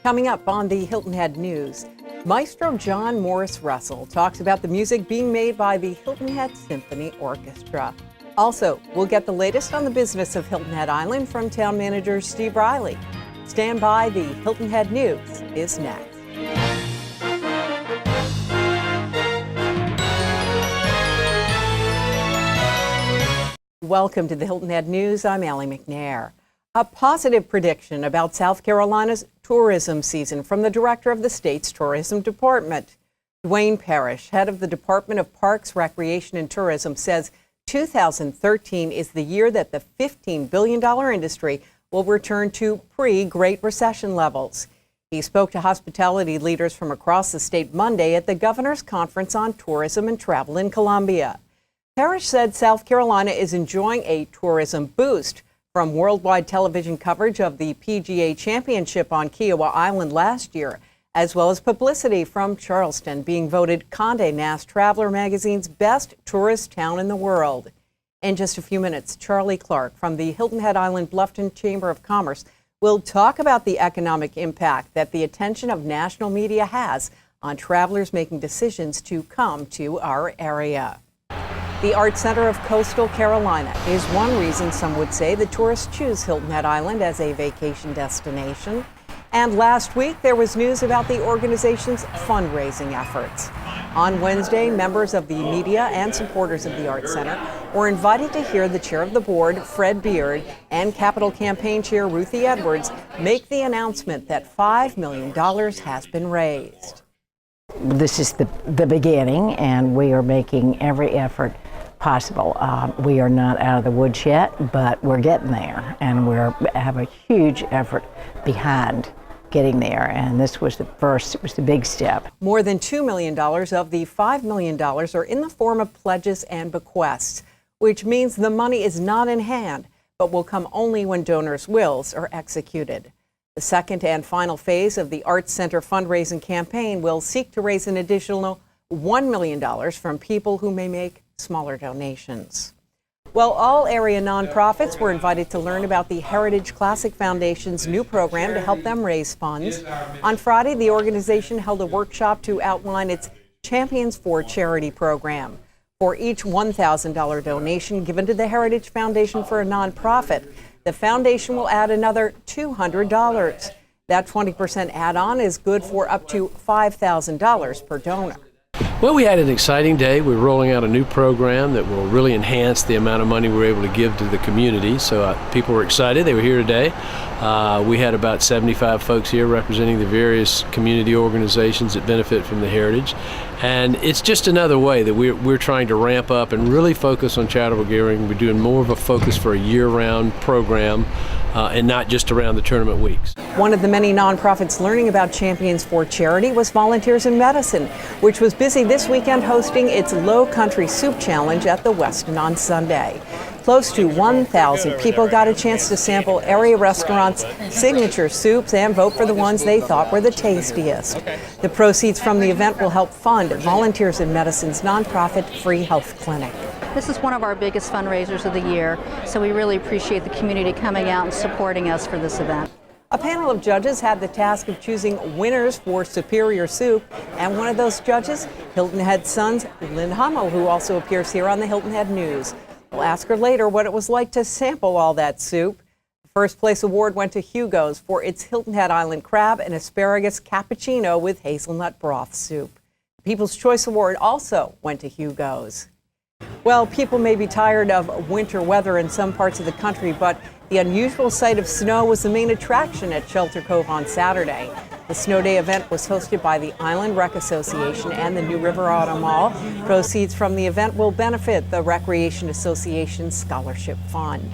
Coming up on the Hilton Head News, Maestro John Morris Russell talks about the music being made by the Hilton Head Symphony Orchestra. Also, we'll get the latest on the business of Hilton Head Island from Town Manager Steve Riley. Stand by, the Hilton Head News is next. Welcome to the Hilton Head News. I'm McNair. A positive prediction about South Carolina's tourism season from the director of the state's tourism department. Dwayne Parrish, head of the Department of Parks, Recreation, and Tourism, says 2013 is the year that the $15 billion industry will return to pre-Great Recession levels. He spoke to hospitality leaders from across the state Monday at the Governor's Conference on Tourism and Travel in Columbia. Parrish said South Carolina is enjoying a tourism boost from worldwide television coverage of the PGA Championship on Kiowa Island last year, as well as publicity from Charleston being voted Condé Nast Traveler magazine's best tourist town in the world. In just a few minutes, Charlie Clark from the Hilton Head Island Bluffton Chamber of Commerce will talk about the economic impact that the attention of national media has on travelers making decisions to come to our area. The Art Center of Coastal Carolina is one reason some would say the tourists choose Hilton Head Island as a vacation destination. And last week, there was news about the organization's fundraising efforts. On Wednesday, members of the media and supporters of the Art Center were invited to hear the chair of the board, Fred Beard, and Capital Campaign Chair Ruthie Edwards make the announcement that $5 million has been raised. This is the beginning, and we are making every effort possible. We are not out of the woods yet, but we're getting there, and we have a huge effort behind getting there, and this was the first, it was the big step. More than $2 million of the $5 million are in the form of pledges and bequests, which means the money is not in hand, but will come only when donors' wills are executed. The second and final phase of the Arts Center fundraising campaign will seek to raise an additional $1 million from people who may make smaller donations. Well, all area nonprofits were invited to learn about the Heritage Classic Foundation's new program to help them raise funds. On Friday, the organization held a workshop to outline its Champions for Charity program. For each $1,000 donation given to the Heritage Foundation for a nonprofit, the foundation will add another $200. That 20% add-on is good for up to $5,000 per donor. Well, we had an exciting day. We're rolling out a new program that will really enhance the amount of money we're able to give to the community. So people were excited. They were here today. We had about 75 folks here representing the various community organizations that benefit from the heritage. And it's just another way that we're trying to ramp up and really focus on charitable giving. We're doing more of a focus for a year-round program and not just around the tournament weeks. One of the many nonprofits learning about Champions for Charity was Volunteers in Medicine, which was busy this weekend hosting its Lowcountry Soup Challenge at the Westin on Sunday. Close to 1,000 people got a chance to sample area restaurants' signature soups and vote for the ones they thought were the tastiest. The proceeds from the event will help fund Volunteers in Medicine's nonprofit free health clinic. This is one of our biggest fundraisers of the year, so we really appreciate the community coming out and supporting us for this event. A panel of judges had the task of choosing winners for superior soup, and one of those judges, Hilton Head Son's Lynne Hummell, who also appears here on the Hilton Head News. We'll ask her later what it was like to sample all that soup. The first place award went to Hugo's for its Hilton Head Island crab and asparagus cappuccino with hazelnut broth soup. The People's Choice Award also went to Hugo's. Well, people may be tired of winter weather in some parts of the country, but the unusual sight of snow was the main attraction at Shelter Cove on Saturday. The Snow Day event was hosted by the Island Rec Association and the New River Auto Mall. Proceeds from the event will benefit the Recreation Association's Scholarship Fund.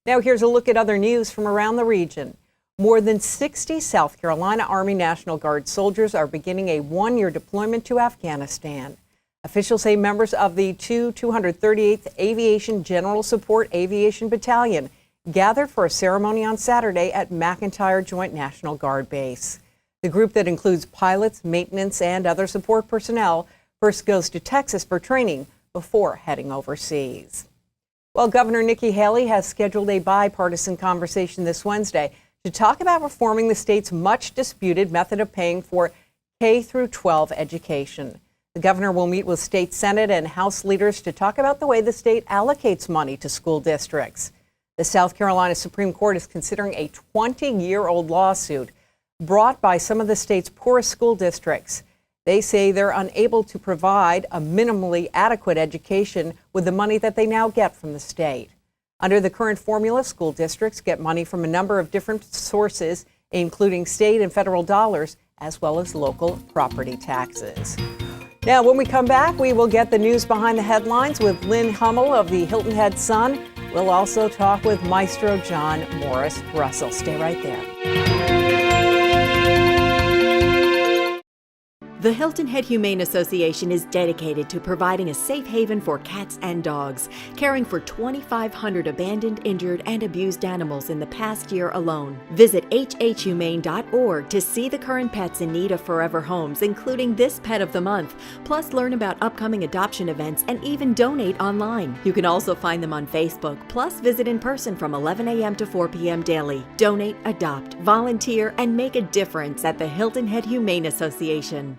Now here's a look at other news from around the region. More than 60 South Carolina Army National Guard soldiers are beginning a one-year deployment to Afghanistan. Officials say members of the 238th Aviation General Support Aviation Battalion gathered for a ceremony on Saturday at McIntyre Joint National Guard Base. The group that includes pilots, maintenance, and other support personnel first goes to Texas for training before heading overseas. Well, Governor Nikki Haley has scheduled a bipartisan conversation this Wednesday to talk about reforming the state's much disputed method of paying for K through 12 education. The governor will meet with state Senate and House leaders to talk about the way the state allocates money to school districts. The South Carolina Supreme Court is considering a 20-year-old lawsuit brought by some of the state's poorest school districts. They say they're unable to provide a minimally adequate education with the money that they now get from the state. Under the current formula, school districts get money from a number of different sources, including state and federal dollars, as well as local property taxes. Now, when we come back, we will get the news behind the headlines with Lynne Hummell of the Hilton Head Sun. We'll also talk with Maestro John Morris Russell. Stay right there. The Hilton Head Humane Association is dedicated to providing a safe haven for cats and dogs, caring for 2,500 abandoned, injured, and abused animals in the past year alone. Visit WHHHumane.org to see the current pets in need of forever homes, including this Pet of the Month, plus learn about upcoming adoption events and even donate online. You can also find them on Facebook, plus visit in person from 11 a.m. to 4 p.m. daily. Donate, adopt, volunteer, and make a difference at the Hilton Head Humane Association.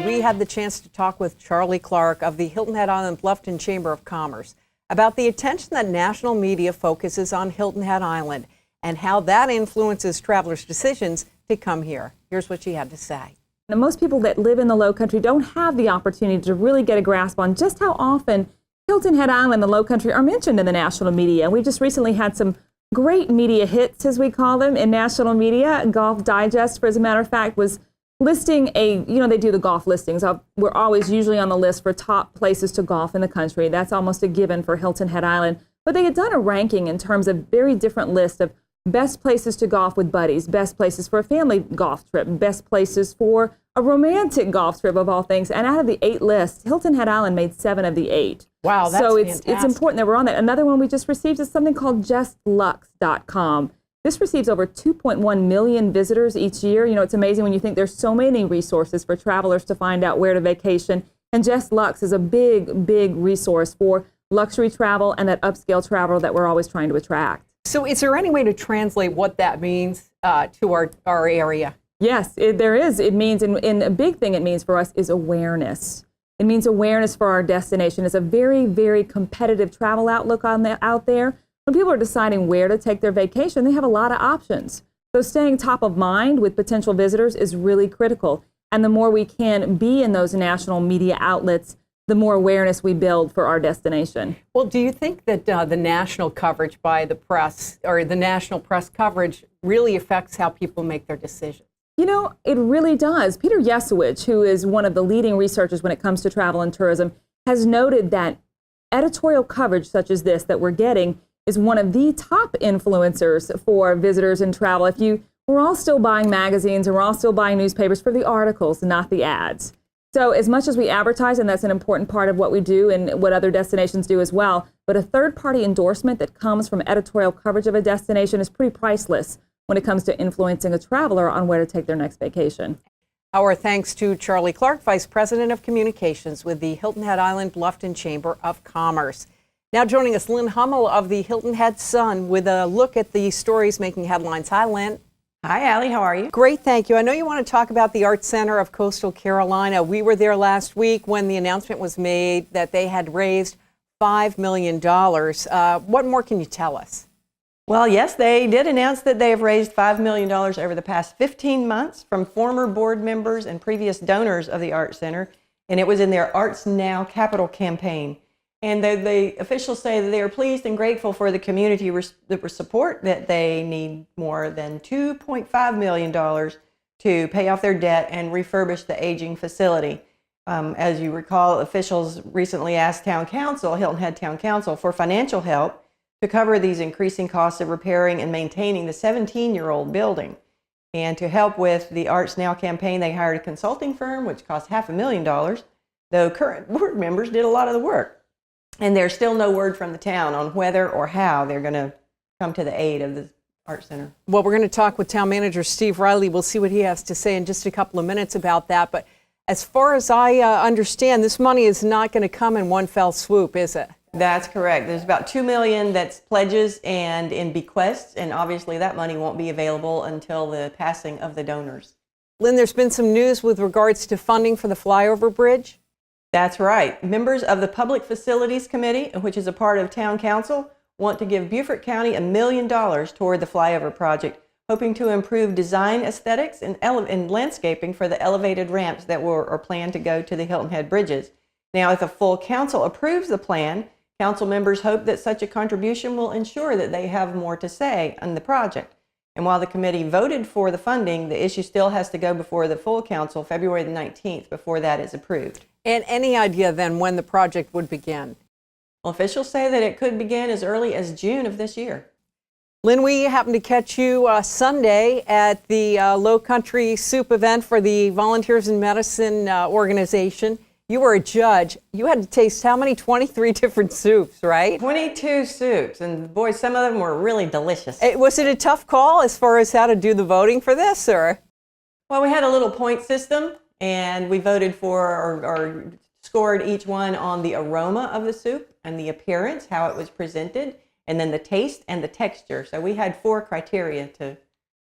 We had the chance to talk with Charlie Clark of the Hilton Head Island Bluffton Chamber of Commerce about the attention that national media focuses on Hilton Head Island and how that influences travelers' decisions to come here. Here's what she had to say. Now, most people that live in the Lowcountry don't have the opportunity to really get a grasp on just how often Hilton Head Island and the Lowcountry are mentioned in the national media. We just recently had some great media hits, as we call them, in national media. Golf Digest, as a matter of fact, was listing they do the golf listings. We're always usually on the list for top places to golf in the country. That's almost a given for Hilton Head Island. But they had done a ranking in terms of very different lists of best places to golf with buddies, best places for a family golf trip, best places for a romantic golf trip of all things. And out of the 8 lists, Hilton Head Island made 7 of the 8. Wow, that's fantastic. It's important that we're on that. Another one we just received is something called justlux.com. This receives over 2.1 million visitors each year. You know, it's amazing when you think there's so many resources for travelers to find out where to vacation. And Just Lux is a big, big resource for luxury travel and that upscale travel that we're always trying to attract. So is there any way to translate what that means to our area? Yes, there is. It means, and a big thing it means for us is awareness. It means awareness for our destination. It's a very, very competitive travel outlook out there. When people are deciding where to take their vacation, they have a lot of options. So staying top of mind with potential visitors is really critical. And the more we can be in those national media outlets, the more awareness we build for our destination. Well, do you think that the national coverage by the press or the national press coverage really affects how people make their decisions? You know, it really does. Peter Yesowich, who is one of the leading researchers when it comes to travel and tourism, has noted that editorial coverage such as this that we're getting is one of the top influencers for visitors and travel. We're all still buying magazines and we're all still buying newspapers for the articles, not the ads. So as much as we advertise, and that's an important part of what we do and what other destinations do as well, but a third-party endorsement that comes from editorial coverage of a destination is pretty priceless when it comes to influencing a traveler on where to take their next vacation. Our thanks to Charlie Clark, Vice President of Communications with the Hilton Head Island Bluffton Chamber of Commerce. Now joining us, Lynne Hummell of the Hilton Head Sun with a look at the stories making headlines. Hi, Lynne. Hi, Allie. How are you? Great, thank you. I know you want to talk about the Arts Center of Coastal Carolina. We were there last week when the announcement was made that they had raised $5 million. What more can you tell us? Well, yes, they did announce that they have raised $5 million over the past 15 months from former board members and previous donors of the Arts Center, and it was in their Arts Now Capital campaign. And the officials say that they are pleased and grateful for the community support, that they need more than $2.5 million to pay off their debt and refurbish the aging facility. As you recall, officials recently asked Hilton Head Town Council for financial help to cover these increasing costs of repairing and maintaining the 17-year-old building. And to help with the Arts Now campaign, they hired a consulting firm, which cost $500,000, though current board members did a lot of the work. And there's still no word from the town on whether or how they're going to come to the aid of the Arts Center. Well, we're going to talk with Town Manager Steve Riley. We'll see what he has to say in just a couple of minutes about that. But As far as I understand, this money is not going to come in one fell swoop, is it? That's correct. There's about $2 million that's pledges and in bequests, and obviously that money won't be available until the passing of the donors. Lynn, there's been some news with regards to funding for the flyover bridge. That's right. Members of the Public Facilities Committee, which is a part of Town Council, want to give Beaufort County $1 million toward the flyover project, hoping to improve design aesthetics and landscaping for the elevated ramps that are planned to go to the Hilton Head bridges. Now, if the full council approves the plan, council members hope that such a contribution will ensure that they have more to say on the project. And while the committee voted for the funding, the issue still has to go before the full council February the 19th before that is approved. And any idea then when the project would begin? Well, officials say that it could begin as early as June of this year. Lynn, we happened to catch you Sunday at the Lowcountry Soup event for the Volunteers in Medicine organization. You were a judge. You had to taste how many? 23 different soups, right? 22 soups, and boy, some of them were really delicious. Was it a tough call as far as how to do the voting for this, or? Well, we had a little point system, and we voted for or scored each one on the aroma of the soup and the appearance, how it was presented, and then the taste and the texture. So we had 4 criteria to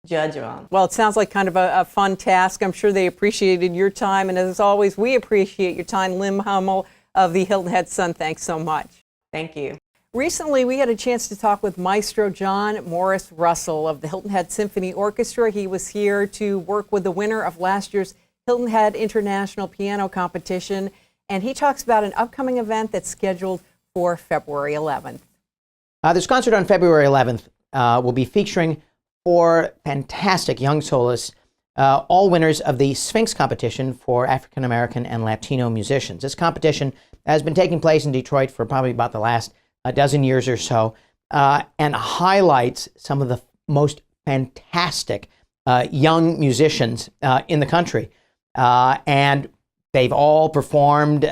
judge on. Well, it sounds like kind of a fun task. I'm sure they appreciated your time. And as always, we appreciate your time. Lynne Hummell of the Hilton Head Sun, thanks so much. Thank you. Recently, we had a chance to talk with Maestro John Morris Russell of the Hilton Head Symphony Orchestra. He was here to work with the winner of last year's Hilton Head International Piano Competition. And he talks about an upcoming event that's scheduled for February 11th. This concert on February 11th will be featuring 4 fantastic young soloists, all winners of the Sphinx competition for African American and Latino musicians. This competition has been taking place in Detroit for probably about the last dozen years or so, and highlights some of the most fantastic young musicians in the country. And they've all performed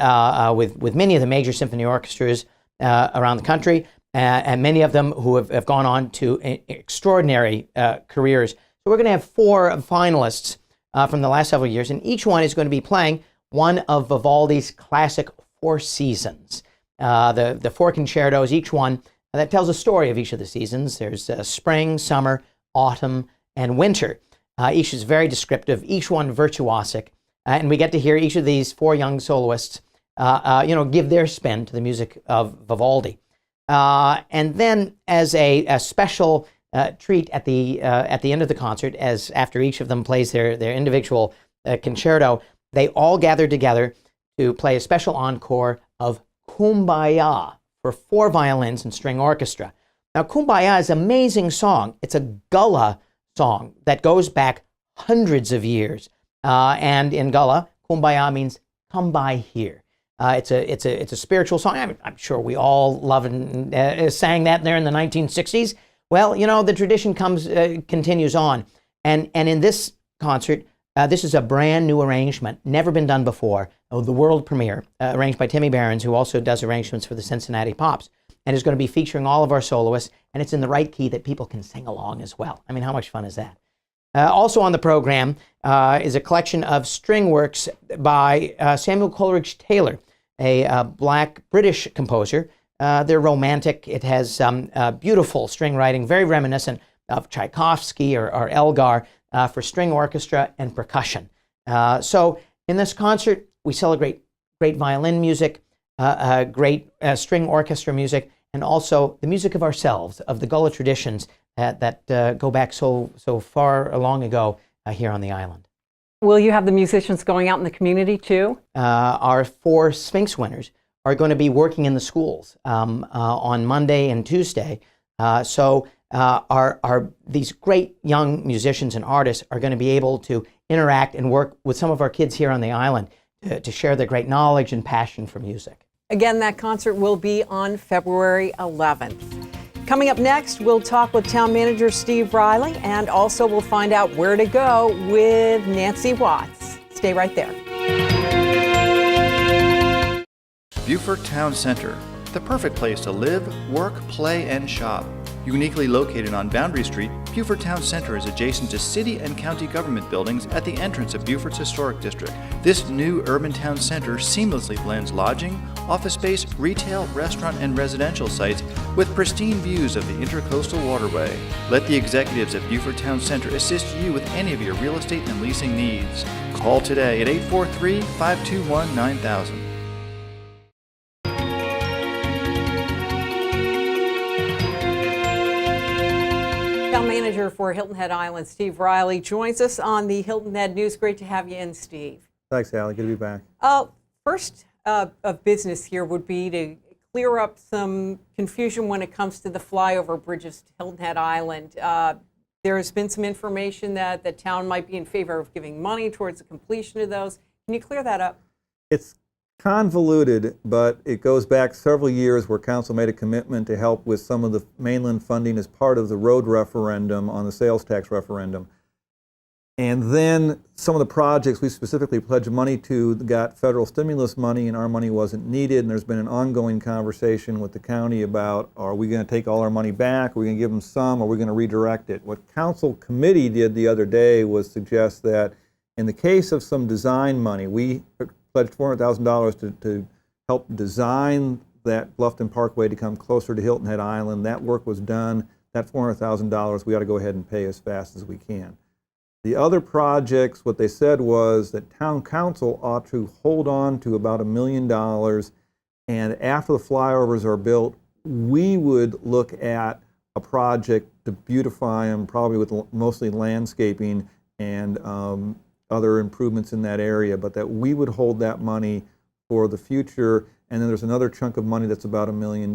with many of the major symphony orchestras around the country. And many of them who have gone on to extraordinary careers. So we're going to have 4 finalists from the last several years, and each one is going to be playing one of Vivaldi's classic 4 seasons. The 4 concertos, each one that tells a story of each of the seasons. There's spring, summer, autumn, and winter. Each is very descriptive, each one virtuosic, and we get to hear each of these 4 young soloists give their spin to the music of Vivaldi. And then, as a special treat at the end of the concert, as after each of them plays their individual concerto, they all gather together to play a special encore of Kumbaya for 4 violins and string orchestra. Now, Kumbaya is an amazing song. It's a Gullah song that goes back hundreds of years, and in Gullah, Kumbaya means "come by here." It's a spiritual song. I'm sure we all love and sang that there in the 1960s. Well, the tradition continues on, and in this concert, this is a brand new arrangement, never been done before. The world premiere, arranged by Timmy Behrens, who also does arrangements for the Cincinnati Pops, and is going to be featuring all of our soloists, and it's in the right key that people can sing along as well. I mean, how much fun is that? Also on the program is a collection of string works by Samuel Coleridge Taylor, a black British composer. They're romantic. It has beautiful string writing, very reminiscent of Tchaikovsky or Elgar for string orchestra and percussion. So in this concert, we celebrate great violin music, great string orchestra music, and also the music of ourselves, of the Gullah traditions that go back so far long ago here on the island. Will you have the musicians going out in the community too? Our 4 Sphinx winners are going to be working in the schools on Monday and Tuesday. So these great young musicians and artists are going to be able to interact and work with some of our kids here on the island to share their great knowledge and passion for music. Again, that concert will be on February 11th. Coming up next, we'll talk with Town Manager Steve Riley, and also we'll find out where to go with Nancy Watts. Stay right there. Beaufort Town Center, the perfect place to live, work, play, and shop. Uniquely located on Boundary Street, Beaufort Town Center is adjacent to city and county government buildings at the entrance of Beaufort's historic district. This new urban town center seamlessly blends lodging, office space, retail, restaurant, and residential sites with pristine views of the Intercoastal Waterway. Let the executives at Beaufort Town Center assist you with any of your real estate and leasing needs. Call today at 843-521-9000. Town Manager for Hilton Head Island, Steve Riley, joins us on the Hilton Head News. Great to have you in, Steve. Thanks, Allie. Good to be back. First of business here would be to clear up some confusion when it comes to the flyover bridges to Hilton Head Island. There has been some information that the town might be in favor of giving money towards the completion of those. Can you clear that up? It's convoluted, but it goes back several years where council made a commitment to help with some of the mainland funding as part of the road referendum on the sales tax referendum. And then some of the projects we specifically pledged money to got federal stimulus money, and our money wasn't needed. And there's been an ongoing conversation with the county about, are we going to take all our money back? Are we going to give them some? Or are we going to redirect it? What council committee did the other day was suggest that in the case of some design money, we pledged $400,000 to help design that Bluffton Parkway to come closer to Hilton Head Island. That work was done. That $400,000 we ought to go ahead and pay as fast as we can. The other projects, what they said was that town council ought to hold on to about $1 million, and after the flyovers are built, we would look at a project to beautify them, probably with mostly landscaping and other improvements in that area, but that we would hold that money for the future. And then there's another chunk of money that's about $1 million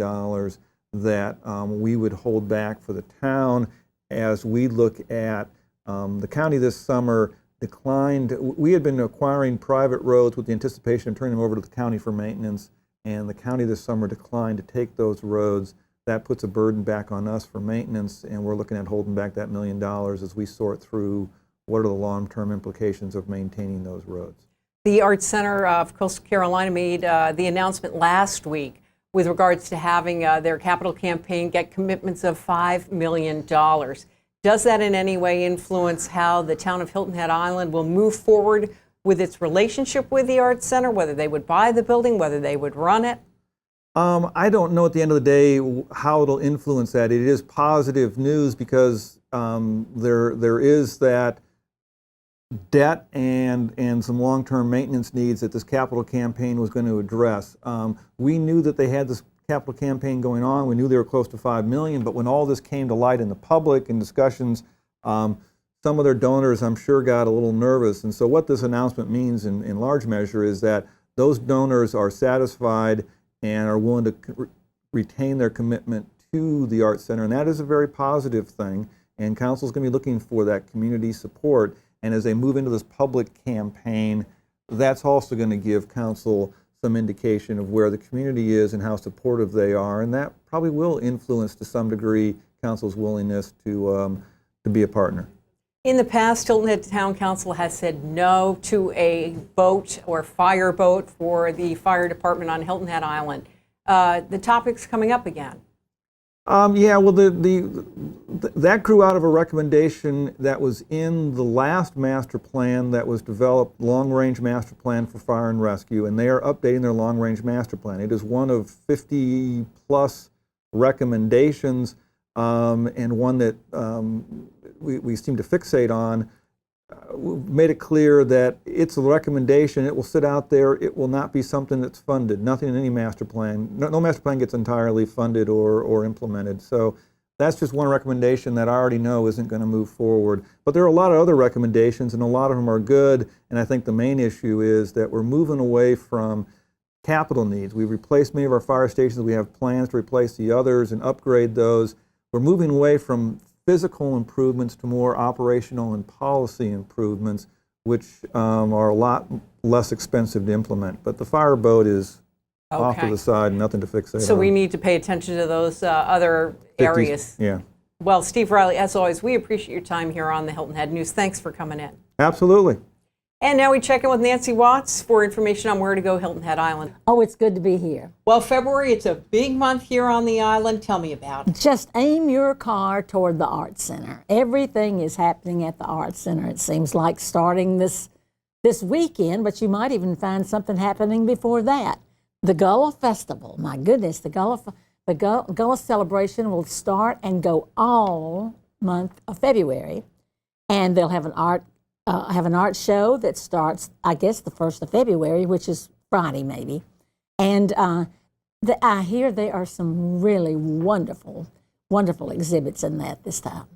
that we would hold back for the town as we look at the county this summer declined. We had been acquiring private roads with the anticipation of turning them over to the county for maintenance, and the county this summer declined to take those roads. That puts a burden back on us for maintenance, and we're looking at holding back that $1 million as we sort through what are the long-term implications of maintaining those roads. The Arts Center of Coastal Carolina made the announcement last week with regards to having their capital campaign get commitments of $5 million. Does that in any way influence how the town of Hilton Head Island will move forward with its relationship with the Arts Center, whether they would buy the building, whether they would run it? I don't know at the end of the day how it'll influence that. It is positive news because there is that debt and some long-term maintenance needs that this capital campaign was going to address. We knew that they had this capital campaign going on. We knew they were close to $5 million, but when all this came to light in the public and discussions, some of their donors, I'm sure, got a little nervous. And so what this announcement means in large measure is that those donors are satisfied and are willing to retain their commitment to the Arts Center, and that is a very positive thing. And council's going to be looking for that community support. And as they move into this public campaign, that's also going to give council some indication of where the community is and how supportive they are, and that probably will influence to some degree council's willingness to be a partner. In the past, Hilton Head Town Council has said no to a boat or fire boat for the fire department on Hilton Head Island. The topic's coming up again. Yeah, well, that grew out of a recommendation that was in the last master plan that was developed, long-range master plan for fire and rescue, and they are updating their long-range master plan. It is one of 50-plus recommendations, and one that we seem to fixate on. We've made it clear that it's a recommendation. It will sit out there. It will not be something that's funded. Nothing in any master plan. No master plan gets entirely funded or implemented. So that's just one recommendation that I already know isn't going to move forward. But there are a lot of other recommendations, and a lot of them are good. And I think the main issue is that we're moving away from capital needs. We've replaced many of our fire stations. We have plans to replace the others and upgrade those. We're moving away from physical improvements to more operational and policy improvements, which are a lot less expensive to implement. But the fire boat is off to the side, nothing to fixate on. So we need to pay attention to those other areas. Yeah. Well, Steve Riley, as always, we appreciate your time here on the Hilton Head News. Thanks for coming in. Absolutely. And now we check in with Nancy Watts for information on where to go Hilton Head Island. Oh, it's good to be here. Well, February, it's a big month here on the island. Tell me about it. Just aim your car toward the Arts Center. Everything is happening at the Arts Center. It seems like starting this weekend, but you might even find something happening before that. The Gullah Festival, my goodness, the Gullah celebration will start and go all month of February, and they'll have an art show that starts, I guess, the 1st of February, which is Friday maybe. And I hear there are some really wonderful exhibits in that this time.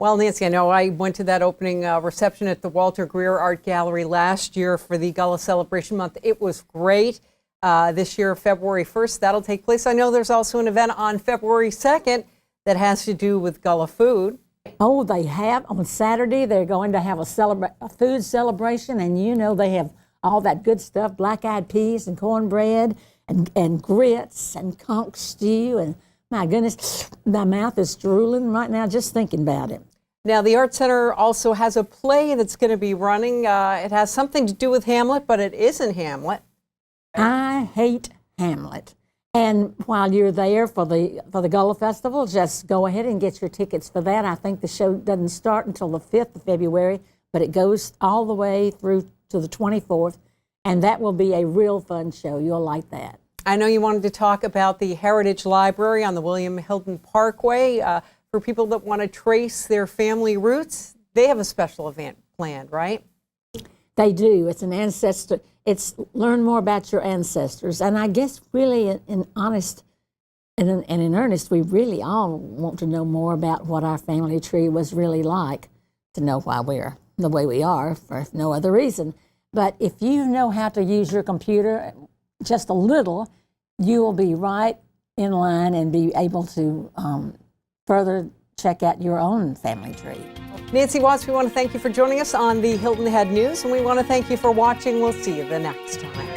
Well, Nancy, I know I went to that opening reception at the Walter Greer Art Gallery last year for the Gullah Celebration Month. It was great. This year, February 1st, that'll take place. I know there's also an event on February 2nd that has to do with Gullah food. Oh, they have. On Saturday, they're going to have a food celebration, and you know they have all that good stuff, black-eyed peas and cornbread and grits and conch stew, and my goodness, my mouth is drooling right now just thinking about it. Now, the Art Center also has a play that's going to be running. It has something to do with Hamlet, but it isn't Hamlet. I hate Hamlet. And while you're there for the Gullah Festival, just go ahead and get your tickets for that. I think the show doesn't start until the 5th of February, but it goes all the way through to the 24th, and that will be a real fun show. You'll like that. I know you wanted to talk about the Heritage Library on the William Hilton Parkway. For people that want to trace their family roots, they have a special event planned, right? They do. It's an ancestor. It's learn more about your ancestors. And I guess really in earnest, we really all want to know more about what our family tree was really like, to know why we're the way we are for no other reason. But if you know how to use your computer just a little, you will be right in line and be able to further check out your own family tree. Nancy Watts, we want to thank you for joining us on the Hilton Head News, and we want to thank you for watching. We'll see you the next time.